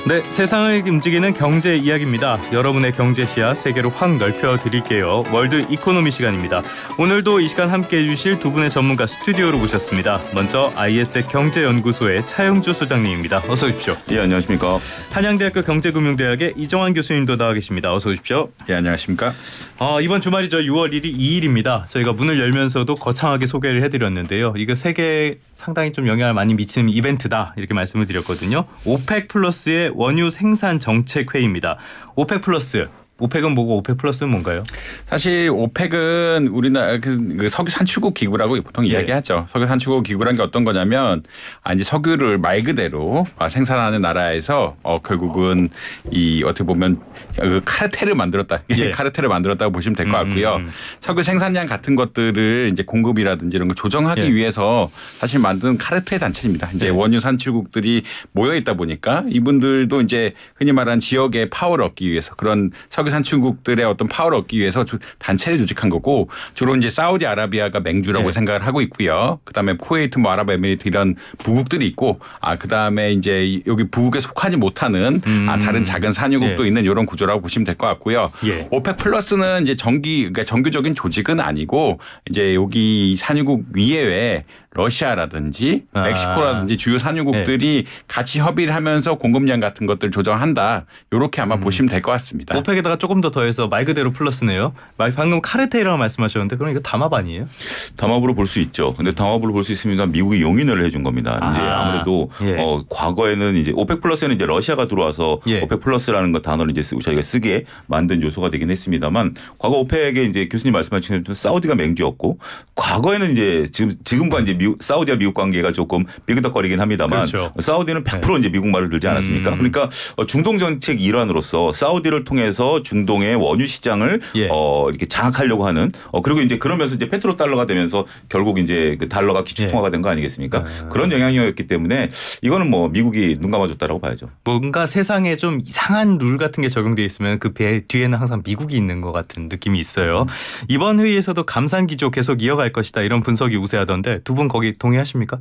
네, 세상을 움직이는 경제 이야기입니다. 여러분의 경제 시야 세계로 확 넓혀드릴게요. 월드 이코노미 시간입니다. 오늘도 이 시간 함께해 주실 두 분의 전문가 스튜디오로 모셨습니다. 먼저 IS의 경제연구소의 차영주 소장님입니다. 어서 오십시오. 예, 안녕하십니까. 한양대학교 경제금융대학의 이정환 교수님도 나와 계십니다. 어서 오십시오. 예, 안녕하십니까. 이번 주말이죠. 6월 1일 2일입니다. 저희가 문을 열면서도 거창하게 소개를 해드렸는데요. 이거 세계에 상당히 좀 영향을 많이 미치는 이벤트다 이렇게 말씀을 드렸거든요. 오펙 플러스의 원유 생산 정책 회의입니다. 오펙 플러스. 오펙은 뭐고 오펙 플러스는 뭔가요? 사실 오펙은 우리나라 그 석유 산출국 기구라고 보통 이야기하죠. 석유 산출국 기구란 게 어떤 거냐면 이제 석유를 말 그대로 생산하는 나라에서 결국은 이 어떻게 보면 그 카르텔을 만들었다. 카르텔을 만들었다고 보시면 될 것 같고요. 석유 생산량 같은 것들을 이제 공급이라든지 이런 거 조정하기 위해서 사실 만든 카르텔 단체입니다. 이제 원유 산출국들이 모여 있다 보니까 이분들도 이제 흔히 말하는 지역의 파워를 얻기 위해서 그런 석유 산출국들의 어떤 파워를 얻기 위해서 단체를 조직한 거고 주로 이제 사우디아라비아가 맹주라고 생각을 하고 있고요. 그다음에 쿠웨이트, 아랍에미리트 이런 부국들이 있고 그다음에 이제 여기 부국에 속하지 못하는 다른 작은 산유국도 있는 이런 구조라고 보시면 될 것 같고요. 오펙 플러스는 이제 그러니까 정규적인 조직은 아니고 이제 여기 산유국 위에 러시아라든지 멕시코라든지 주요 산유국들이 같이 협의를 하면서 공급량 같은 것들 조정한다. 이렇게 아마 보시면 될 것 같습니다. 오펙에다가 조금 더 더해서 말 그대로 플러스네요. 방금 카르텔이라고 말씀하셨는데 그럼 이거 담합 아니에요? 담합으로 볼 수 있죠. 근데 담합으로 볼 수 있습니다. 미국이 용인을 해준 겁니다. 이제 아무래도 과거에는 이제 오펙 플러스에는 이제 러시아가 들어와서 오펙 플러스라는 거 단어를 이제 저희가 쓰게 만든 요소가 되긴 했습니다만 과거 오펙에 이제 교수님 말씀하신 것처럼 사우디가 맹주였고 과거에는 이제 지금과 이제 사우디와 미국 관계가 조금 삐그덕거리긴 합니다만 사우디는 100% 이제 미국 말을 들지 않았습니까? 그러니까 중동 정책 일환으로서 사우디를 통해서 중동의 원유 시장을 이렇게 장악하려고 하는 그리고 이제 그러면서 이제 페트로 달러가 되면서 결국 이제 그 달러가 기축 통화가 된 거 아니겠습니까? 그런 영향이었기 때문에 이거는 뭐 미국이 눈 감아줬다라고 봐야죠. 뭔가 세상에 좀 이상한 룰 같은 게 적용돼 있으면 그 뒤에는 항상 미국이 있는 것 같은 느낌이 있어요. 이번 회의에서도 감산 기조 계속 이어갈 것이다 이런 분석이 우세하던데 두 분 거기 동의하십니까?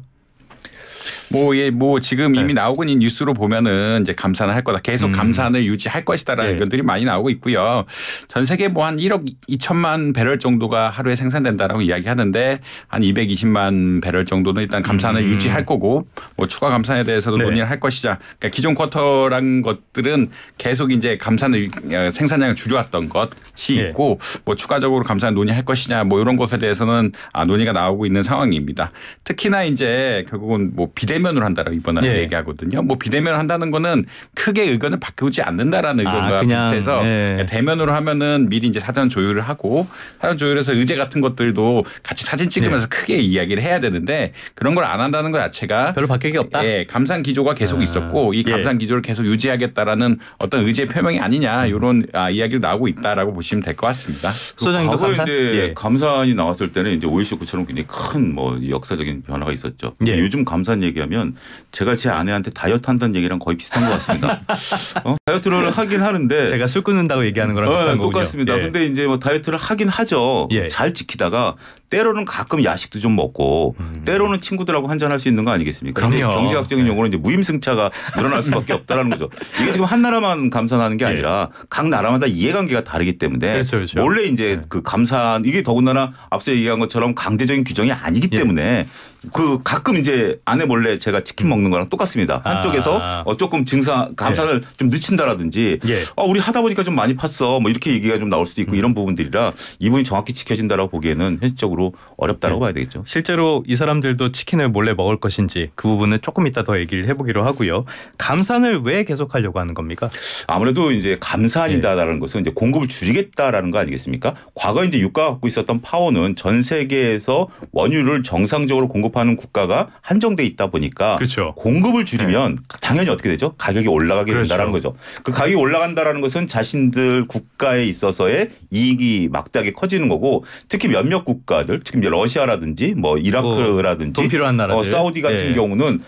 지금 이미 나오고 있는 뉴스로 보면은 이제 감산을 할 거다. 계속 감산을 유지할 것이다라는 의견들이 많이 나오고 있고요. 전 세계 한 1억 2천만 배럴 정도가 하루에 생산된다라고 이야기하는데 한 220만 배럴 정도는 일단 감산을 유지할 거고 추가 감산에 대해서도 논의를 할 것이자 그러니까 기존 쿼터란 것들은 계속 이제 감산을 생산량을 줄여왔던 것이 있고 추가적으로 감산을 논의할 것이냐 이런 것에 대해서는 논의가 나오고 있는 상황입니다. 특히나 이제 결국은 비대면으로 한다라고 이번에 얘기하거든요. 비대면을 한다는 거는 크게 의견을 바꾸지 않는다라는 의견과 비슷해서 대면으로 하면은 미리 이제 사전 조율을 하고 사전 조율해서 의제 같은 것들도 같이 사진 찍으면서 크게 이야기를 해야 되는데 그런 걸 안 한다는 것 자체가 별로 바뀔 게 없다. 감산 기조가 계속 있었고 이 감산 기조를 계속 유지하겠다라는 어떤 의제 표명이 아니냐 이런 이야기도 나오고 있다라고 보시면 될 것 같습니다. 소장님도 감산? 이제 감산이 나왔을 때는 이제 오일쇼크처럼 굉장히 큰 역사적인 변화가 있었죠. 요즘 감산 얘기하면 제가 제 아내한테 다이어트 한다는 얘기랑 거의 비슷한 것 같습니다. 다이어트를 하긴 하는데 제가 술 끊는다고 얘기하는 거랑 비슷한 거군요. 똑같습니다. 근데 이제 다이어트를 하긴 하죠. 잘 지키다가 때로는 가끔 야식도 좀 먹고 때로는 친구들하고 한잔할 수 있는 거 아니겠습니까? 경제학적인 용어는 이제 무임승차가 늘어날 수밖에 없다라는 거죠. 이게 지금 한 나라만 감산하는 게 아니라 각 나라마다 이해관계가 다르기 때문에 원래 이제 그 감산 이게 더군다나 앞서 얘기한 것처럼 강제적인 규정이 아니기 때문에 그 가끔 이제 아내 몰래 제가 치킨 먹는 거랑 똑같습니다. 한쪽에서 조금 감산을 좀 늦춘다라든지 우리 하다 보니까 좀 많이 팠어 이렇게 얘기가 좀 나올 수도 있고 이런 부분들이라 이분이 정확히 지켜진다라고 보기에는 현실적으로 어렵다라고 봐야 되겠죠. 실제로 이 사람들도 치킨을 몰래 먹을 것인지 그 부분은 조금 이따 더 얘기를 해보기로 하고요. 감산을 왜 계속하려고 하는 겁니까? 아무래도 이제 감산이다라는 것은 이제 공급을 줄이겠다라는 거 아니겠습니까? 과거 이제 유가가 갖고 있었던 파워는 전 세계에서 원유를 정상적으로 공급하는 국가가 한정돼 있다 보니까 공급을 줄이면 당연히 어떻게 되죠? 가격이 올라가게 된다라는 거죠. 그 가격이 올라간다라는 것은 자신들 국가에 있어서의 이익이 막대하게 커지는 거고 특히 몇몇 국가들 국가들, 지금 이제 러시아라든지 뭐 이라크라든지 돈 필요한 나라들, 사우디 같은 경우는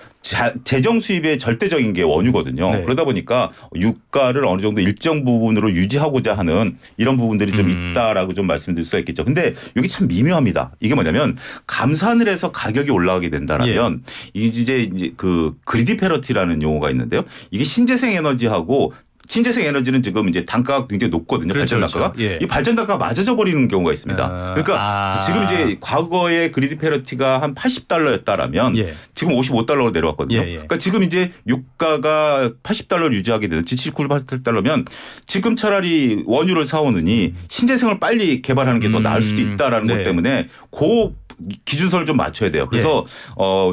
재정 수입의 절대적인 게 원유거든요. 그러다 보니까 유가를 어느 정도 일정 부분으로 유지하고자 하는 이런 부분들이 좀 있다라고 좀 말씀드릴 수가 있겠죠. 근데 이게 참 미묘합니다. 이게 뭐냐면 감산을 해서 가격이 올라가게 된다라면 이제 그 그리디 패러티라는 용어가 있는데요. 이게 신재생 에너지하고 신재생 에너지는 지금 이제 단가가 굉장히 높거든요. 그렇죠, 발전 단가가. 그렇죠. 이 발전 단가가 맞아져 버리는 경우가 있습니다. 그러니까 지금 이제 과거에 그리디 패러티가 한 80달러였다라면 지금 55달러로 내려왔거든요. 그러니까 지금 이제 유가가 80달러를 유지하게 되는 79, 88달러면 지금 차라리 원유를 사오느니 신재생을 빨리 개발하는 게 더 나을 수도 있다라는 것 때문에 기준선을 좀 맞춰야 돼요. 그래서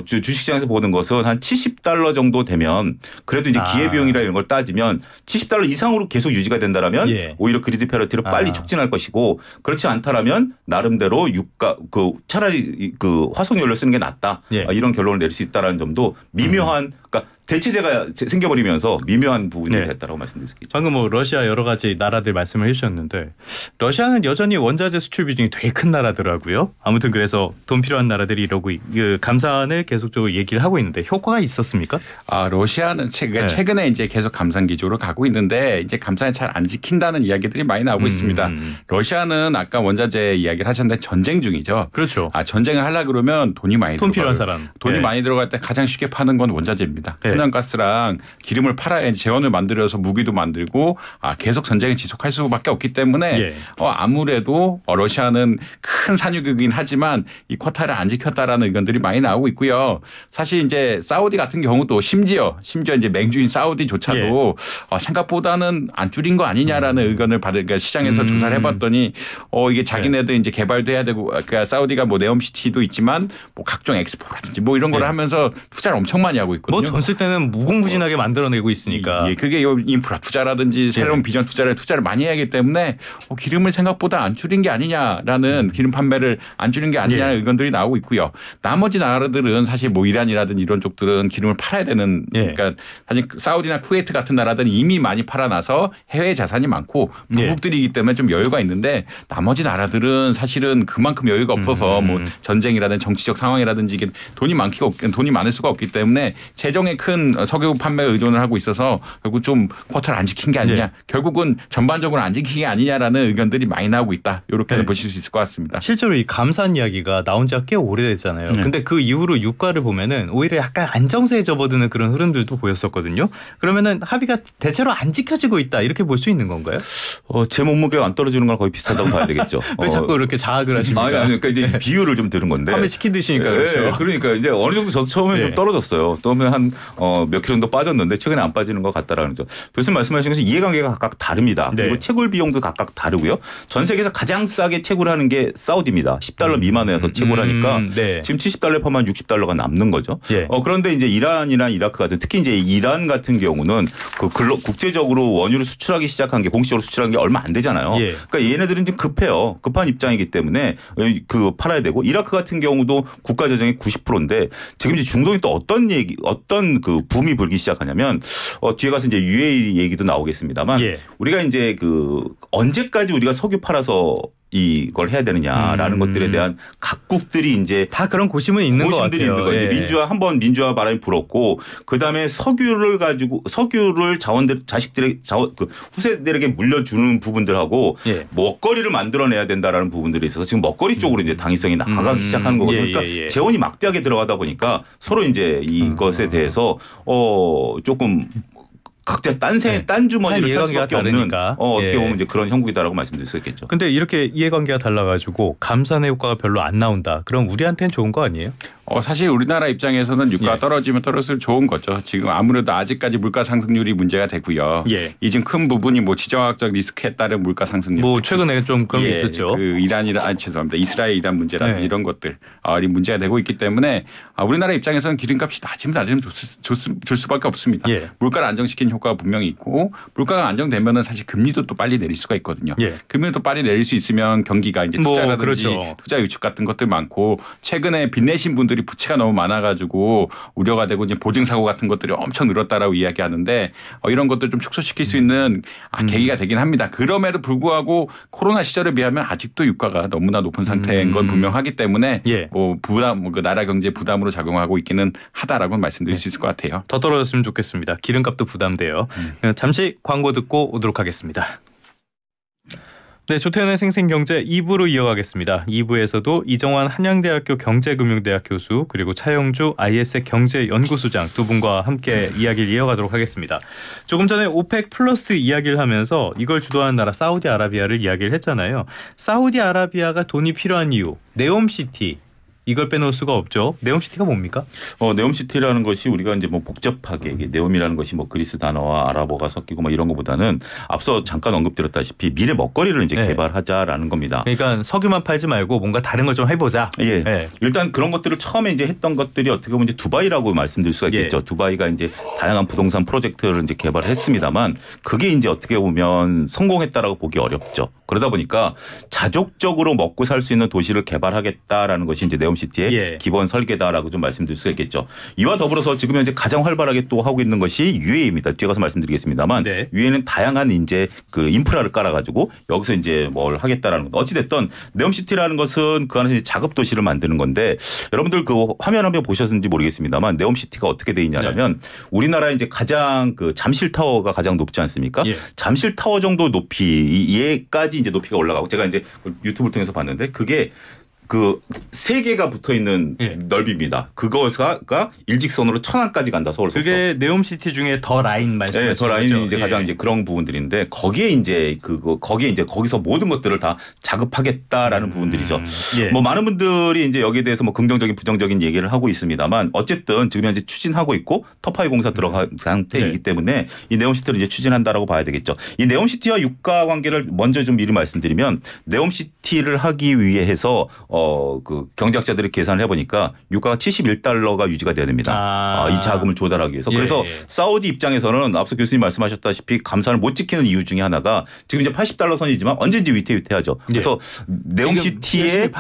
주식시장에서 보는 것은 한 70달러 정도 되면 그래도 이제 기회비용이나 이런 걸 따지면 70달러 이상으로 계속 유지가 된다라면 오히려 그리드 패러티를 빨리 촉진할 것이고 그렇지 않다라면 나름대로 유가 차라리 그 화석연료 쓰는 게 낫다. 이런 결론을 내릴 수 있다라는 점도 미묘한 그러니까 대체제가 생겨버리면서 미묘한 부분이 됐다라고 말씀드릴 수 있죠. 방금 뭐 러시아 여러 가지 나라들 말씀을 해주셨는데 러시아는 여전히 원자재 수출 비중이 되게 큰 나라더라고요. 아무튼 그래서 돈 필요한 나라들이 이러고 감산을 계속적으로 얘기를 하고 있는데 효과가 있었습니까? 러시아는 최근에 이제 계속 감산 기조로 가고 있는데 이제 감산을 잘 안 지킨다는 이야기들이 많이 나오고 있습니다. 러시아는 아까 원자재 이야기를 하셨는데 전쟁 중이죠. 그렇죠. 전쟁을 하려고 그러면 돈이 많이 돈 필요한 사람. 돈이 많이 들어갈 때 가장 쉽게 파는 건 원자재입니다. 천연가스랑 기름을 팔아야 재원을 만들어서 무기도 만들고 계속 전쟁을 지속할 수밖에 없기 때문에 아무래도 러시아는 큰 산유국이긴 하지만 이 쿼타를 안 지켰다라는 의견들이 많이 나오고 있고요. 사실 이제 사우디 같은 경우도 심지어 이제 맹주인 사우디조차도 생각보다는 안 줄인 거 아니냐라는 의견을 그러니까 시장에서 조사를 해봤더니 이게 자기네들 이제 개발도 해야 되고 그러니까 사우디가 뭐 네옴시티도 있지만 뭐 각종 엑스포라든지 뭐 이런 걸 하면서 투자를 엄청 많이 하고 있거든요. 돈 쓸 때는 무궁무진하게 만들어내고 있으니까. 그게 인프라 투자라든지 새로운 비전 투자를 많이 해야 하기 때문에 기름을 생각보다 안 줄인 게 아니냐라는 기름 판매를 안 줄인 게 아니냐는 의견들이 나오고 있고요. 나머지 나라들은 사실 뭐 이란이라든지 이런 쪽들은 기름을 팔아야 되는 그러니까 사실 사우디나 쿠웨이트 같은 나라들은 이미 많이 팔아놔서 해외 자산이 많고 부국들이기 때문에 좀 여유가 있는데 나머지 나라들은 사실은 그만큼 여유가 없어서 뭐 전쟁이라든지 정치적 상황이라든지 이게 돈이 많을 수가 없기 때문에 재정에 큰 석유 판매에 의존을 하고 있어서 결국 좀 쿼터를 안 지킨 게 아니냐. 결국은 전반적으로 안 지킨 게 아니냐라는 의견들이 많이 나오고 있다. 이렇게는 보실 수 있을 것 같습니다. 실제로 이 감산 이야기가 나온 지가 꽤 오래됐잖아요. 근데 그 이후로 유가를 보면은 오히려 약간 안정세에 접어드는 그런 흐름들도 보였었거든요. 그러면은 합의가 대체로 안 지켜지고 있다. 이렇게 볼 수 있는 건가요? 제 몸무게가 안 떨어지는 건 거의 비슷하다고 봐야 되겠죠. 왜 자꾸 이렇게 자학을 하십니까? 아니, 그러니까 이제 비유를 좀 들은 건데. 판매 시킨 듯이니까 그렇죠. 그러니까 이제 어느 정도 저도 처음에 좀 떨어졌어요. 처음에 한 몇 킬로 정도 빠졌는데 최근에 안 빠지는 것 같다라는 거죠. 교수님 말씀하신 것은 이해관계가 각각 다릅니다. 그리고 채굴 비용도 각각 다르고요. 전 세계에서 가장 싸게 채굴하는 게 사우디입니다. 10달러 미만에서 채굴하니까 지금 70달러에 포함한 60달러가 남는 거죠. 그런데 이제 이란이나 이라크 같은 특히 이제 이란 같은 경우는 국제적으로 원유를 수출하기 시작한 게 공식적으로 수출한 게 얼마 안 되잖아요. 그러니까 얘네들은 지금 급해요. 급한 입장이기 때문에 팔아야 되고 이라크 같은 경우도 국가 재정의 90%인데 지금 이제 중동이 또 어떤 그 붐이 불기 시작하냐면 뒤에 가서 이제 UAE 얘기도 나오겠습니다만 우리가 이제 언제까지 우리가 석유 팔아서 이걸 해야 되느냐라는 것들에 대한 각국들이 이제 다 그런 고심은 있는 것 같아요. 있는 거예요. 한번 민주화 바람이 불었고 그다음에 석유를 자식들의 후세들에게 물려주는 부분들하고 먹거리를 만들어내야 된다라는 부분들이 있어서 지금 먹거리 쪽으로 이제 당위성이 나가기 시작하는 거거든요. 그러니까 재원이 막대하게 들어가다 보니까 서로 이제 이것에 대해서 조금 각자 딴 주머니를 찰 수밖에 없는 어떻게 보면 이제 그런 형국이다라고 말씀드릴 수 있겠죠. 근데 이렇게 이해관계가 달라가지고 감산의 효과가 별로 안 나온다. 그럼 우리한테는 좋은 거 아니에요? 사실 우리나라 입장에서는 유가가 떨어지면 떨어질수록 좋은 거죠. 지금 아무래도 아직까지 물가 상승률이 문제가 되고요. 이 중 큰 부분이 뭐 지정학적 리스크에 따른 물가 상승률. 뭐 최근에 좀 그런 게 있었죠. 죄송합니다. 이스라엘 이란 문제라든지 이런 것들이 문제가 되고 있기 때문에 우리나라 입장에서는 기름값이 낮으면 줄 수밖에 없습니다. 물가를 안정시키는 효과가 분명히 있고 물가가 안정되면은 사실 금리도 또 빨리 내릴 수가 있거든요. 금리도 빨리 내릴 수 있으면 경기가 이제 투자라든지 투자 유축 같은 것들 많고 최근에 빚내신 분들이 건물이 부채가 너무 많아가지고 우려가 되고 이제 보증 사고 같은 것들이 엄청 늘었다라고 이야기하는데 이런 것들 좀 축소시킬 수 있는 계기가 되긴 합니다. 그럼에도 불구하고 코로나 시절에 비하면 아직도 유가가 너무나 높은 상태인 건 분명하기 때문에 예. 뭐 부담, 그 나라 경제 부담으로 작용하고 있기는 하다라고 말씀드릴 수 있을 것 같아요. 더 떨어졌으면 좋겠습니다. 기름값도 부담돼요. 잠시 광고 듣고 오도록 하겠습니다. 네, 조태현의 생생경제 2부로 이어가겠습니다. 2부에서도 이정환 한양대학교 경제금융대학 교수 그리고 차영주 IS의 경제연구소장 두 분과 함께 이야기를 이어가도록 하겠습니다. 조금 전에 오펙 플러스 이야기를 하면서 이걸 주도하는 나라 사우디아라비아를 이야기를 했잖아요. 사우디아라비아가 돈이 필요한 이유, 네옴시티. 이걸 빼놓을 수가 없죠. 네옴시티가 뭡니까? 네옴시티라는 것이 우리가 이제 뭐 복잡하게 이게 네옴이라는 것이 뭐 그리스 단어와 아랍어가 섞이고 뭐 이런 것보다는 앞서 잠깐 언급드렸다시피 미래 먹거리를 이제 개발하자라는 겁니다. 그러니까 석유만 팔지 말고 뭔가 다른 걸 좀 해보자. 예. 일단 그런 것들을 처음에 이제 했던 것들이 어떻게 보면 이제 두바이라고 말씀드릴 수가 있겠죠. 두바이가 이제 다양한 부동산 프로젝트를 이제 개발했습니다만 그게 이제 어떻게 보면 성공했다라고 보기 어렵죠. 그러다 보니까 자족적으로 먹고 살 수 있는 도시를 개발하겠다라는 것이 이제 네옴시티의 기본 설계다라고 좀 말씀드릴 수가 있겠죠. 이와 더불어서 지금 현재 가장 활발하게 또 하고 있는 것이 UAE입니다. 뒤에 가서 말씀드리겠습니다만 UAE는 다양한 이제 그 인프라를 깔아가지고 여기서 이제 뭘 하겠다라는 것. 어찌됐든 네옴시티라는 것은 그 안에서 작업 도시를 만드는 건데 여러분들 그 화면 한번 보셨는지 모르겠습니다만 네옴시티가 어떻게 돼 있냐면 우리나라에 이제 가장 그 잠실타워가 가장 높지 않습니까? 잠실타워 정도 높이에까지 이제 높이가 올라가고 제가 이제 유튜브를 통해서 봤는데 그게 그 세 개가 붙어 있는 넓이입니다. 그거가 일직선으로 천안까지 간다 서울서부터. 그게 네옴시티 중에 더 라인 말씀하시는 거죠? 더 라인이 이제 가장 이제 그런 부분들인데 거기에 이제 거기서 모든 것들을 다 자급하겠다라는 부분들이죠. 뭐 많은 분들이 이제 여기에 대해서 뭐 긍정적인 부정적인 얘기를 하고 있습니다만 어쨌든 지금 현재 추진하고 있고 터파이 공사 들어간 상태이기 때문에 이 네옴시티를 이제 추진한다라고 봐야 되겠죠. 이 네옴시티와 유가 관계를 먼저 좀 미리 말씀드리면 네옴시티를 하기 위해 해서 그 경제학자들이 계산을 해보니까 유가가 71달러가 유지가 돼야 됩니다. 이 자금을 조달하기 위해서. 그래서 사우디 입장에서는 앞서 교수님 말씀하셨다시피 감산을 못 지키는 이유 중에 하나가 지금 이제 80달러 선이지만 언제든지 위태위태하죠. 그래서 네옴시티의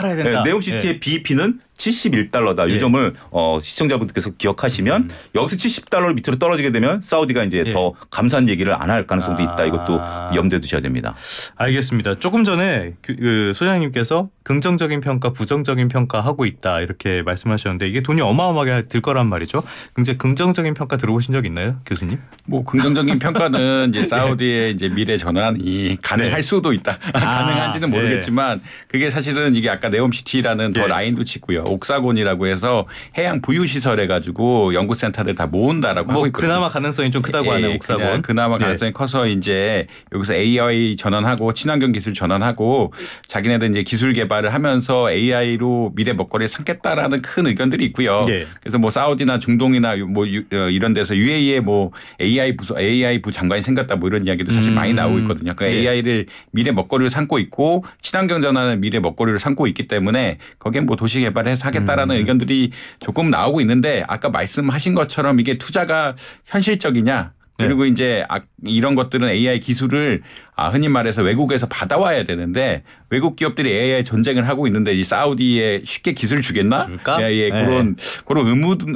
BEP는 71달러다. 이 점을 시청자분들께서 기억하시면 여기서 70달러를 밑으로 떨어지게 되면 사우디가 이제 더 감산 얘기를 안 할 가능성도 있다. 이것도 염두에 두셔야 됩니다. 알겠습니다. 조금 전에 그 소장님께서 긍정적인 평가, 부정적인 평가 하고 있다 이렇게 말씀하셨는데 이게 돈이 어마어마하게 들 거란 말이죠. 굉장히 긍정적인 평가 들어보신 적 있나요, 교수님? 뭐 긍정적인 평가는 이제 사우디의 이제 미래 전환이 가능할 수도 있다. 가능한지는 모르겠지만 그게 사실은 이게 아까 네옴시티라는 더 라인도 짓고요. 옥사곤이라고 해서 해양 부유 시설 해가지고 연구센터를 다 모은다라고 하고 있거든요. 그나마 가능성이 좀 크다고 하는 옥사곤. 그나마 가능성이 커서 이제 여기서 AI 전환하고 친환경 기술 전환하고 자기네들 이제 기술 개발을 하면서 AI로 미래 먹거리를 삼겠다라는 큰 의견들이 있고요. 그래서 뭐 사우디나 중동이나 뭐 이런 데서 UAE에 뭐 AI 부 장관이 생겼다 뭐 이런 이야기도 사실 많이 나오고 있거든요. 그러니까 AI를 미래 먹거리를 삼고 있고 친환경 전환을 미래 먹거리를 삼고 있기 때문에 거기에 뭐 도시 개발을 하겠다라는 의견들이 조금 나오고 있는데 아까 말씀하신 것처럼 이게 투자가 현실적이냐 그리고 이제 이런 것들은 AI 기술을 흔히 말해서 외국에서 받아와야 되는데 외국 기업들이 AI 전쟁을 하고 있는데 이 사우디에 쉽게 기술 주겠나? 그런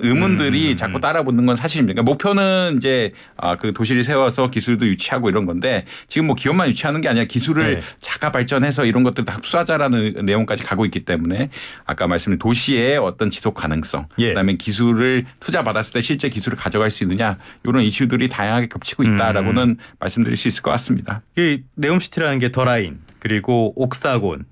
의문들이 자꾸 따라붙는 건 사실입니다. 그러니까 목표는 이제 그 도시를 세워서 기술도 유치하고 이런 건데 지금 뭐 기업만 유치하는 게 아니라 기술을 자가 발전해서 이런 것들 다 흡수하자라는 내용까지 가고 있기 때문에 아까 말씀드린 도시의 어떤 지속 가능성 그다음에 기술을 투자 받았을 때 실제 기술을 가져갈 수 있느냐 이런 이슈들이 다양하게 겹치고 있다라고는 말씀드릴 수 있을 것 같습니다. 이 네옴시티라는 게 더 라인 그리고 옥사곤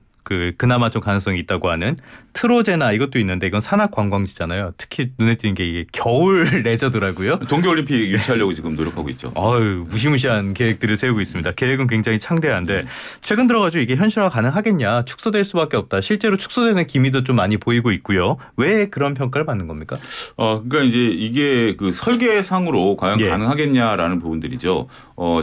그나마 좀 가능성이 있다고 하는 트로제나 이것도 있는데 이건 산악 관광지잖아요. 특히 눈에 띄는 게 이게 겨울 레저더라고요. 동계올림픽 유치하려고 지금 노력하고 있죠. 무시무시한 계획들을 세우고 있습니다. 계획은 굉장히 창대한데 최근 들어가지고 이게 현실화 가능하겠냐 축소될 수밖에 없다. 실제로 축소되는 기미도 좀 많이 보이고 있고요. 왜 그런 평가를 받는 겁니까? 그러니까 이제 이게 그 설계상으로 과연 가능하겠냐라는 부분들이죠.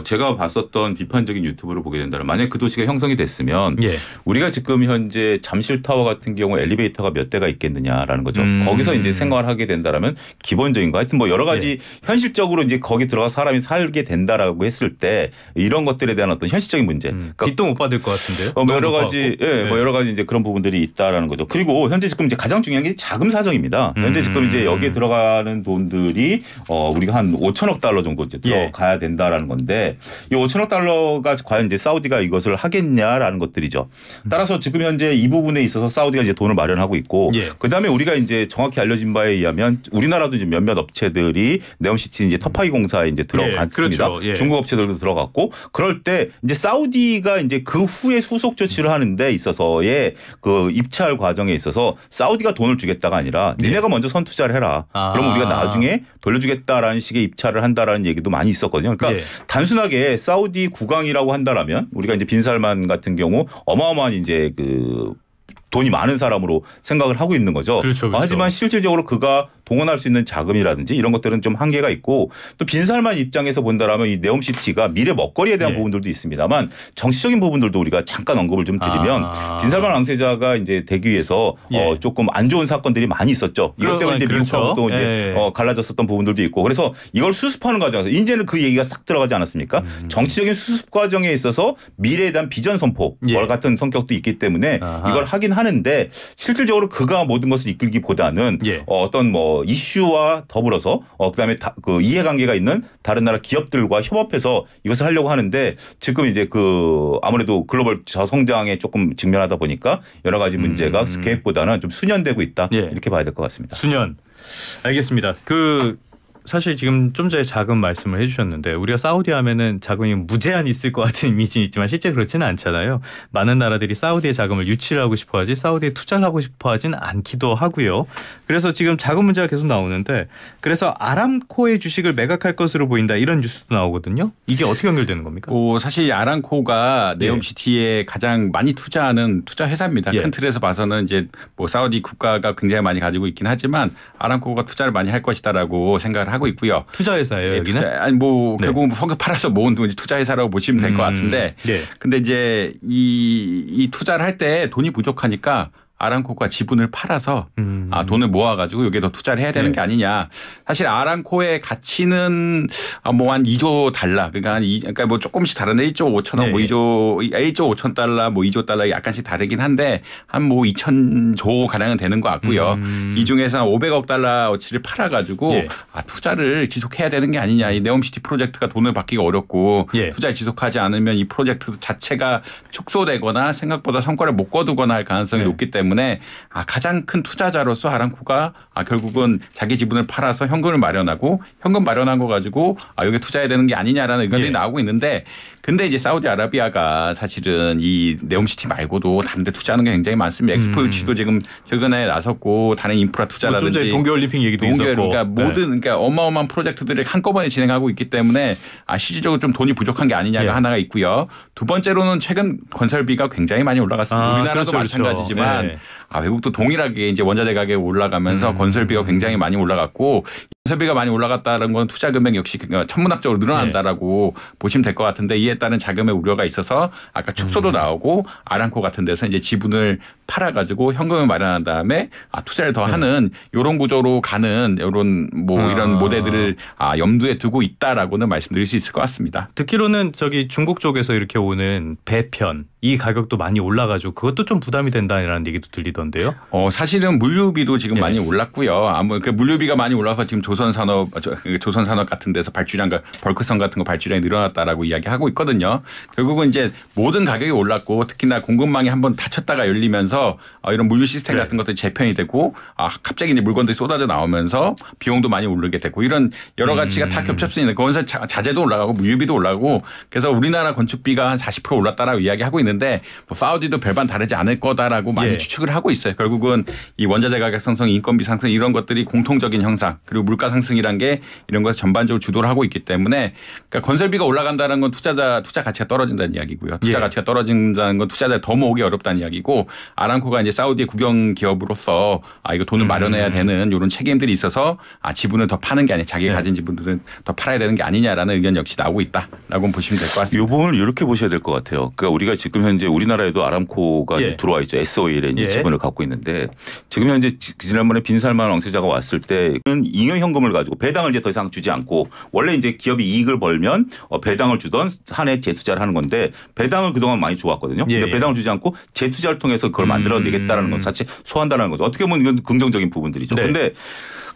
제가 봤었던 비판적인 유튜브를 보게 된다면 만약 그 도시가 형성이 됐으면 우리가 지금 지금 현재 잠실타워 같은 경우 엘리베이터가 몇 대가 있겠느냐라는 거죠. 거기서 이제 생활을 하게 된다라면 기본적인 거 하여튼 뭐 여러 가지 현실적으로 이제 거기 들어가 사람이 살게 된다라고 했을 때 이런 것들에 대한 어떤 현실적인 문제. 그러니까 빚도 못 받을 것 같은데요. 뭐 여러 가지 뭐 여러 가지 이제 그런 부분들이 있다라는 거죠. 그리고 현재 지금 이제 가장 중요한 게 자금 사정입니다. 현재 지금 이제 여기에 들어가는 돈들이 우리가 한 5천억 달러 정도 이제 들어가야 된다라는 건데 이 5천억 달러가 과연 이제 사우디가 이것을 하겠냐라는 것들이죠. 따라서 지금 현재 이 부분에 있어서 사우디가 이제 돈을 마련하고 있고 그다음에 우리가 이제 정확히 알려진 바에 의하면 우리나라도 이제 몇몇 업체들이 네옴시티 이제 터파이 공사에 이제 들어갔습니다. 그렇죠. 중국 업체들도 들어갔고 그럴 때 이제 사우디가 이제 그 후에 후속 조치를 하는 데 있어서의 그 입찰 과정에 있어서 사우디가 돈을 주겠다가 아니라 니네가 먼저 선투자를 해라. 그럼 우리가 나중에 돌려주겠다라는 식의 입찰을 한다라는 얘기도 많이 있었거든요. 그러니까 단순하게 사우디 국왕이라고 한다라면 우리가 이제 빈살만 같은 경우 어마어마한 이제 그 돈이 많은 사람으로 생각을 하고 있는 거죠. 그렇죠. 하지만 실질적으로 그가 동원할 수 있는 자금이라든지 이런 것들은 좀 한계가 있고 또 빈살만 입장에서 본다라면 이 네옴시티가 미래 먹거리에 대한 부분들도 있습니다만 정치적인 부분들도 우리가 잠깐 언급을 좀 드리면 빈살만 왕세자가 이제 되기 위해서 조금 안 좋은 사건들이 많이 있었죠. 이것 때문에 이제 미국하고 또 이제 갈라졌었던 부분들도 있고 그래서 이걸 수습하는 과정에서 이제는 그 얘기가 싹 들어가지 않았습니까? 정치적인 수습 과정에 있어서 미래에 대한 비전 선포 같은 성격도 있기 때문에 이걸 하긴 하는데 실질적으로 그가 모든 것을 이끌기보다는 어떤 뭐 이슈와 더불어서 그다음에 그 이해관계가 있는 다른 나라 기업들과 협업해서 이것을 하려고 하는데 지금 이제 그 아무래도 글로벌 저성장에 조금 직면하다 보니까 여러 가지 문제가 계획보다는 좀 수년되고 있다 이렇게 봐야 될 것 같습니다. 수년. 알겠습니다. 사실 지금 좀 전에 자금 말씀을 해주셨는데 우리가 사우디 하면은 자금이 무제한 있을 것 같은 이미지는 있지만 실제 그렇지는 않잖아요. 많은 나라들이 사우디의 자금을 유치를 하고 싶어하지 사우디에 투자를 하고 싶어하지는 않기도 하고요. 그래서 지금 자금 문제가 계속 나오는데 그래서 아람코의 주식을 매각할 것으로 보인다 이런 뉴스도 나오거든요. 이게 어떻게 연결되는 겁니까? 사실 아람코가 네옴시티에 가장 많이 투자하는 투자 회사입니다. 큰 틀에서 봐서는 이제 뭐 사우디 국가가 굉장히 많이 가지고 있긴 하지만 아람코가 투자를 많이 할 것이다라고 생각을 하고 있고요. 투자 회사예요, 여기는? 아니 결국은 석유 팔아서 모은 돈이 투자 회사라고 보시면 될 것 같은데. 근데 이제 이 투자를 할 때 돈이 부족하니까 아람코가 지분을 팔아서 돈을 모아가지고 여기에 더 투자를 해야 되는 게 아니냐. 사실 아람코의 가치는 뭐 한 2조 달러 그러니까 뭐 조금씩 다른데 1조 5천억 뭐 1조 5천 달러 뭐 2조 달러 약간씩 다르긴 한데 한 뭐 2천조 가량은 되는 것 같고요. 이 중에서 한 500억 달러어치를 팔아가지고 투자를 지속해야 되는 게 아니냐. 이 네옴시티 프로젝트가 돈을 받기가 어렵고 투자를 지속하지 않으면 이 프로젝트 자체가 축소되거나 생각보다 성과를 못 거두거나 할 가능성이 높기 때문에 가장 큰 투자자로서 아람코가 결국은 자기 지분을 팔아서 현금을 마련하고 현금 마련한 거 가지고 여기에 투자해야 되는 게 아니냐라는 의견이 나오고 있는데 근데 이제 사우디아라비아가 사실은 이 네옴시티 말고도 다른 데 투자하는 게 굉장히 많습니다. 엑스포유치도 지금 최근에 나섰고 다른 인프라 투자라든지 동계올림픽 얘기도 있었고 그러니까 어마어마한 프로젝트들을 한꺼번에 진행하고 있기 때문에 실질적으로 좀 돈이 부족한 게 아니냐가 하나가 있고요. 두 번째로는 최근 건설비가 굉장히 많이 올라갔습니다. 우리나라도 마찬가지지만 외국도 동일하게 이제 원자재 가격이 올라가면서 건설비가 굉장히 많이 올라갔고 건설비가 많이 올라갔다는 건 투자 금액 역시 천문학적으로 늘어난다라고 보시면 될 것 같은데 이에 따른 자금의 우려가 있어서 아까 축소도 나오고 아람코 같은 데서 이제 지분을 팔아가지고 현금을 마련한 다음에 투자를 더 하는 이런 구조로 가는 이런 이런 모델들을 염두에 두고 있다라고는 말씀드릴 수 있을 것 같습니다. 듣기로는 중국 쪽에서 이렇게 오는 배편 이 가격도 많이 올라가지고 그것도 좀 부담이 된다는 얘기도 들리던데요. 사실은 물류비도 지금 많이 올랐고요. 그 물류비가 많이 올라서 지금 조선산업 같은 데서 발주량과 벌크선 같은 거 발주량이 늘어났다라고 이야기하고 있거든요. 결국은 이제 모든 가격이 올랐고 특히나 공급망이 한번 닫혔다가 열리면서 이런 물류 시스템 같은 것들이 재편이 되고 갑자기 이제 물건들이 쏟아져 나오면서 비용도 많이 오르게 되고 이런 여러 가지가 다 겹쳤으니까 건설 자재도 올라가고 물류비도 올라가고 그래서 우리나라 건축비가 한 40% 올랐다라고 이야기하고 있는데 사우디도 별반 다르지 않을 거다라고 많이 추측을 하고 있어요. 결국은 이 원자재 가격 상승, 인건비 상승 이런 것들이 공통적인 형상 그리고 물가 물가 상승이란 게 이런 것을 전반적으로 주도를 하고 있기 때문에 그러니까 건설비가 올라간다는 건 투자 가치가 떨어진다는 이야기고요. 투자 가치가 떨어진다는 건 투자자 더 모으기 어렵다는 이야기고 아람코가 이제 사우디의 국영 기업으로서 이거 돈을 마련해야 되는 이런 책임들이 있어서 지분을 더 파는 게 아니라 자기가 가진 지분들은 더 팔아야 되는 게 아니냐라는 의견 역시 나오고 있다라고 보시면 될 것 같습니다. 이 부분을 이렇게 보셔야 될 것 같아요. 그러니까 우리가 지금 현재 우리나라에도 아람코가 들어와 있죠. SOEL에 이제 지분을 갖고 있는데 지금 현재 지난번에 빈살만 왕세자가 왔을 때는 잉여 현금을 가지고 배당을 이제 더 이상 주지 않고 원래 이제 기업이 이익을 벌면 배당을 주던 한 해 재투자를 하는 건데 배당을 그동안 많이 좋았거든요. 근데 배당을 주지 않고 재투자를 통해서 그걸 만들어내겠다라는 건 사실 소환다라는 거죠. 어떻게 보면 이건 긍정적인 부분들이죠. 그런데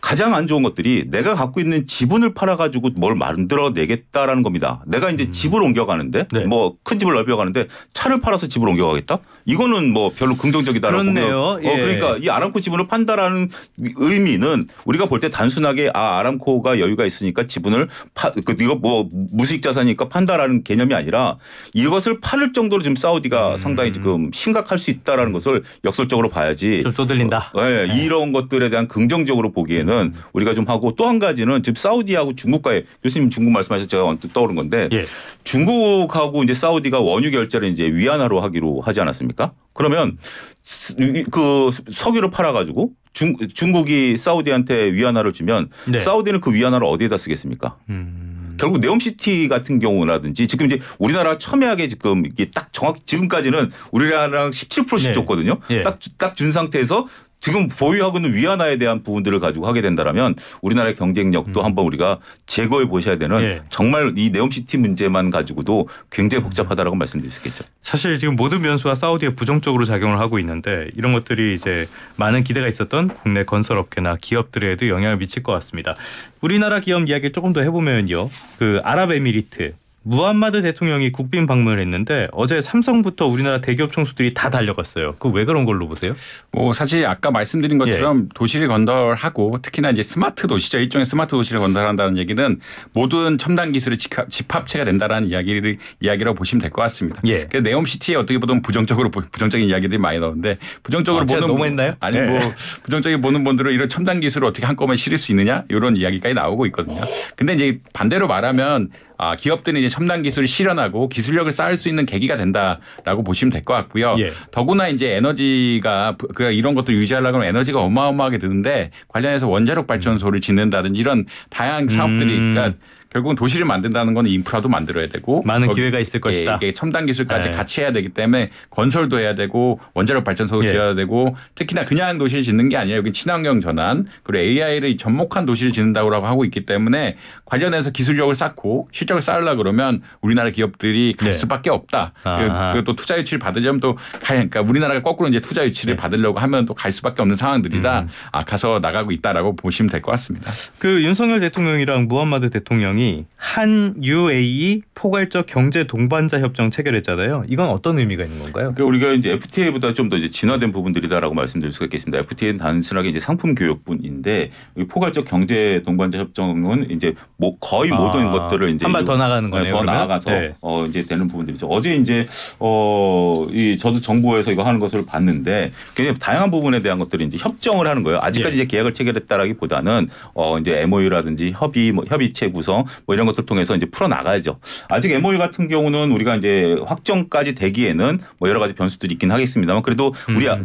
가장 안 좋은 것들이 내가 갖고 있는 지분을 팔아가지고 뭘 만들어내겠다라는 겁니다. 내가 이제 집을 옮겨가는데 뭐 큰 집을 넓혀가는데 차를 팔아서 집을 옮겨가겠다? 이거는 뭐 별로 긍정적이다라고 보면 그러니까 이 아람코 지분을 판다라는 의미는 우리가 볼 때 단순하게 아람코가 여유가 있으니까 지분을 이거 뭐 무수익 자산이니까 판다라는 개념이 아니라 이것을 팔을 정도로 지금 사우디가 상당히 지금 심각할 수 있다라는 것을 역설적으로 봐야지. 좀 떠들린다. 이런 것들에 대한 긍정적으로 보기에는 우리가 좀 하고 또 한 가지는 지금 사우디하고 중국과의 교수님 중국 말씀하셔서 제가 언뜻 떠오른 건데 중국하고 이제 사우디가 원유 결제를 이제 위안화로 하기로 하지 않았습니까? 그러면 그 석유를 팔아가지고 중국이 사우디한테 위안화를 주면 사우디는 그 위안화를 어디에다 쓰겠습니까? 결국 네옴시티 같은 경우라든지 지금 이제 우리나라 첨예하게 지금 이게 딱 정확히 지금까지는 우리나라랑 17%씩 줬거든요. 딱 준 상태에서 지금 보유하고 있는 위안화에 대한 부분들을 가지고 하게 된다면 우리나라의 경쟁력도 한번 우리가 제거해 보셔야 되는 정말 이 네옴시티 문제만 가지고도 굉장히 복잡하다라고 말씀드릴 수 있겠죠. 사실 지금 모든 변수가 사우디에 부정적으로 작용을 하고 있는데 이런 것들이 이제 많은 기대가 있었던 국내 건설업계나 기업들에도 영향을 미칠 것 같습니다. 우리나라 기업 이야기를 조금 더 해보면요. 그 아랍에미리트. 무함마드 대통령이 국빈 방문을 했는데 어제 삼성부터 우리나라 대기업 총수들이 다 달려갔어요. 그 왜 그런 걸로 보세요? 뭐 사실 아까 말씀드린 것처럼 도시를 건설하고 특히나 이제 스마트 도시죠. 일종의 스마트 도시를 건설한다는 얘기는 모든 첨단 기술의 집합체가 된다라는 이야기라고 보시면 될 것 같습니다. 그래서 네옴시티에 어떻게 보면 부정적인 이야기들이 많이 나오는데 부정적으로 보는 너무했나요? 아니 뭐 부정적인 보는 분들은 이런 첨단 기술을 어떻게 한꺼번에 실을 수 있느냐 이런 이야기까지 나오고 있거든요. 근데 이제 반대로 말하면 기업들은 이제 첨단 기술을 실현하고 기술력을 쌓을 수 있는 계기가 된다라고 보시면 될 것 같고요. 더구나 이제 에너지가 이런 것도 유지하려고 하면 에너지가 어마어마하게 드는데 관련해서 원자력 발전소를 짓는다든지 이런 다양한 사업들이 그러니까 결국은 도시를 만든다는 건 인프라도 만들어야 되고 많은 기회가 있을 것이다. 이게 첨단 기술까지 같이 해야 되기 때문에 건설도 해야 되고 원자력 발전소도 지어야 되고 특히나 그냥 도시를 짓는 게 아니라 여기 친환경 전환 그리고 AI를 접목한 도시를 짓는다고 하고 있기 때문에 관련해서 기술력을 쌓고 실적을 쌓으려고 그러면 우리나라 기업들이 갈 수밖에 없다. 그리고 또 투자 유치를 받으려면 또 그러니까 우리나라가 거꾸로 이제 투자 유치를 받으려고 하면 또 갈 수밖에 없는 상황들이라 가서 나가고 있다라고 보시면 될 것 같습니다. 그 윤석열 대통령이랑 무함마드 대통령이 한 UAE 포괄적 경제 동반자 협정 체결했잖아요. 이건 어떤 의미가 있는 건가요? 그러니까 우리가 이제 FTA보다 좀 더 이제 진화된 부분들이다라고 말씀드릴 수가 있겠습니다. FTA는 단순하게 이제 상품 교역뿐인데 포괄적 경제 동반자 협정은 이제 뭐 거의 모든 것들을 이제 한 발 더 나가는 거네요. 더 그러면? 나아가서 이제 되는 부분들이죠. 어제 이제 저도 정부에서 이거 하는 것을 봤는데 굉장히 다양한 부분에 대한 것들이 이제 협정을 하는 거예요. 아직까지 이제 계약을 체결했다라기보다는 이제 MOU라든지 협의체 구성 뭐 이런 것들 통해서 이제 풀어 나가야죠. 아직 MOU 같은 경우는 우리가 이제 확정까지 되기에는 뭐 여러 가지 변수들이 있긴 하겠습니다만 그래도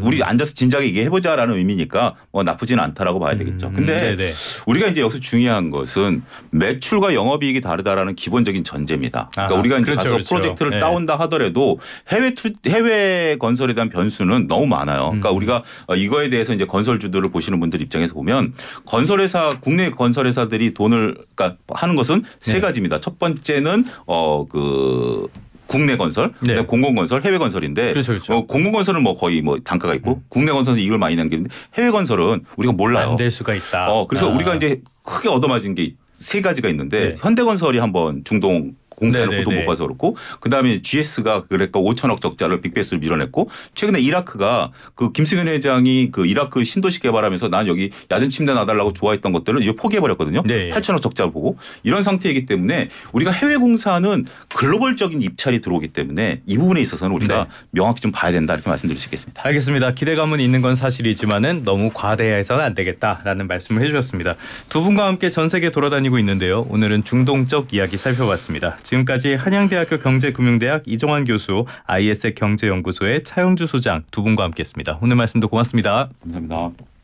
우리 앉아서 진작에 얘기해 보자라는 의미니까 뭐 나쁘지는 않다라고 봐야 되겠죠. 근데 우리가 이제 여기서 중요한 것은 매출과 영업이익이 다르다라는 기본적인 전제입니다. 그러니까 우리가 이제 가서 프로젝트를 따온다 하더라도 해외 건설에 대한 변수는 너무 많아요. 그러니까 우리가 이거에 대해서 이제 건설주들을 보시는 분들 입장에서 보면 국내 건설회사들이 돈을 그러니까 하는 것은 세 가지입니다. 첫 번째는 국내 건설, 공공건설, 해외 건설인데 공공건설은 뭐 거의 뭐 단가가 있고 국내 건설은 이익을 많이 남기는데 해외 건설은 우리가 몰라요. 안 될 수가 있다. 그래서 우리가 이제 크게 얻어맞은 게 세 가지가 있는데 현대건설이 한번 중동 공사해놓고도 못 봐서 그렇고 그다음에 GS가 그러니까 5천억 적자를 빅베이스를 밀어냈고 최근에 이라크가 그 김승현 회장이 그 이라크 신도시 개발하면서 난 여기 야전 침대 놔달라고 좋아했던 것들을 이제 포기해버렸거든요. 8천억 적자를 보고 이런 상태이기 때문에 우리가 해외 공사는 글로벌적인 입찰이 들어오기 때문에 이 부분에 있어서는 우리가 명확히 좀 봐야 된다 이렇게 말씀드릴 수 있겠습니다. 알겠습니다. 기대감은 있는 건 사실이지만은 너무 과대해서는 안 되겠다라는 말씀을 해주셨습니다. 두 분과 함께 전 세계 돌아다니고 있는데요. 오늘은 중동적 이야기 살펴봤습니다. 지금까지 한양대학교 경제금융대학 이종환 교수, IS 경제연구소의 차영주 소장 두 분과 함께했습니다. 오늘 말씀도 고맙습니다. 감사합니다.